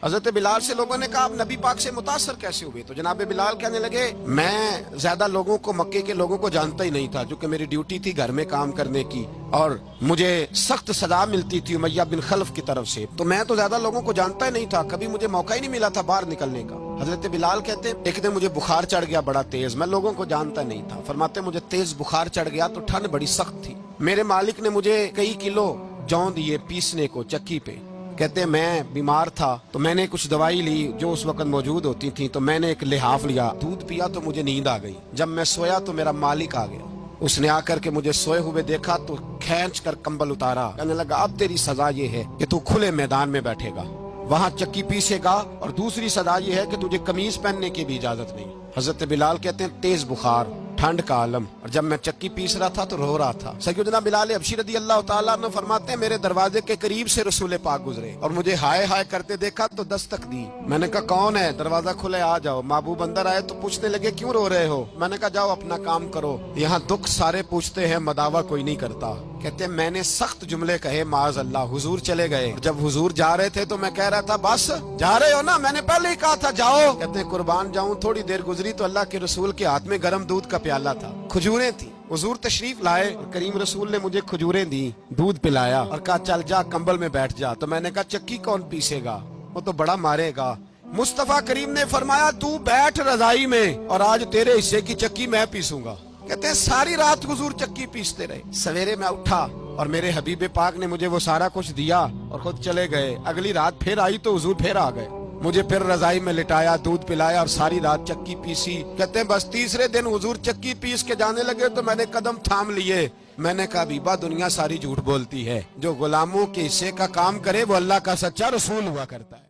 حضرت بلال سے لوگوں نے کہا آپ نبی پاک سے متاثر کیسے ہوئے؟ تو جناب بلال کہنے لگے میں زیادہ لوگوں کو، مکے کے لوگوں کو جانتا ہی نہیں تھا، جو کہ میری ڈیوٹی تھی گھر میں کام کرنے کی، اور مجھے سخت سزا ملتی تھی امیہ بن خلف کی طرف سے، تو میں تو زیادہ لوگوں کو جانتا ہی نہیں تھا، کبھی مجھے موقع ہی نہیں ملا تھا باہر نکلنے کا۔ حضرت بلال کہتے ہیں ایک دن مجھے بخار چڑھ گیا بڑا تیز، میں لوگوں کو جانتا نہیں تھا، فرماتے مجھے تیز بخار چڑھ گیا تو ٹھنڈ بڑی سخت تھی، میرے مالک نے مجھے کئی کلو جوں دیے پیسنے کو چکی پہ، کہتے ہیں میں بیمار تھا تو میں نے کچھ دوائی لی جو اس وقت موجود ہوتی تھی، تو میں نے ایک لحاف لیا، دودھ پیا تو مجھے نیند آ گئی، جب میں سویا تو میرا مالک آ گیا، اس نے آ کر کے مجھے سوئے ہوئے دیکھا تو کھینچ کر کمبل اتارا، کہنے لگا اب تیری سزا یہ ہے کہ تو کھلے میدان میں بیٹھے گا، وہاں چکی پیسے گا، اور دوسری سزا یہ ہے کہ تجھے قمیض پہننے کی بھی اجازت نہیں۔ حضرت بلال کہتے ہیں تیز بخار، ٹھنڈ کا عالم، اور جب میں چکی پیس رہا تھا تو رو رہا تھا۔ سیدنا بلال حبشی رضی اللہ تعالیٰ عنہ فرماتے ہیں میرے دروازے کے قریب سے رسول پاک گزرے اور مجھے ہائے ہائے کرتے دیکھا تو دستک دی، میں نے کہا کون ہے؟ دروازہ کھلے آ جاؤ۔ محبوب اندر آئے تو پوچھنے لگے کیوں رو رہے ہو؟ میں نے کہا جاؤ اپنا کام کرو، یہاں دکھ سارے پوچھتے ہیں مداوا کوئی نہیں کرتا۔ کہتے ہیں میں نے سخت جملے کہے معاذ اللہ، حضور چلے گئے، جب حضور جا رہے تھے تو میں کہہ رہا تھا بس جا رہے ہو نا، میں نے پہلے ہی کہا تھا جاؤ۔ کہتے ہیں قربان جاؤں، تھوڑی دیر گزری تو اللہ کے رسول کے ہاتھ میں گرم دودھ کا پیالہ تھا، کھجوریں تھی، حضور تشریف لائے اور کریم رسول نے مجھے کھجوریں دی، دودھ پلایا اور کہا چل جا کمبل میں بیٹھ جا۔ تو میں نے کہا چکی کون پیسے گا، وہ تو بڑا مارے گا۔ مصطفیٰ کریم نے فرمایا تو بیٹھ رضائی میں اور آج تیرے حصے کی چکی میں پیسوں گا۔ کہتے ہیں ساری رات حضور چکی پیستے رہے، سویرے میں اٹھا اور میرے حبیب پاک نے مجھے وہ سارا کچھ دیا اور خود چلے گئے۔ اگلی رات پھر آئی تو حضور پھر آ گئے، مجھے پھر رضائی میں لٹایا، دودھ پلایا اور ساری رات چکی پیسی۔ کہتے ہیں بس تیسرے دن حضور چکی پیس کے جانے لگے تو میں نے قدم تھام لیے، میں نے کہا بیبا دنیا ساری جھوٹ بولتی ہے، جو غلاموں کے حصے کا کام کرے وہ اللہ کا سچا رسول ہوا کرتا ہے۔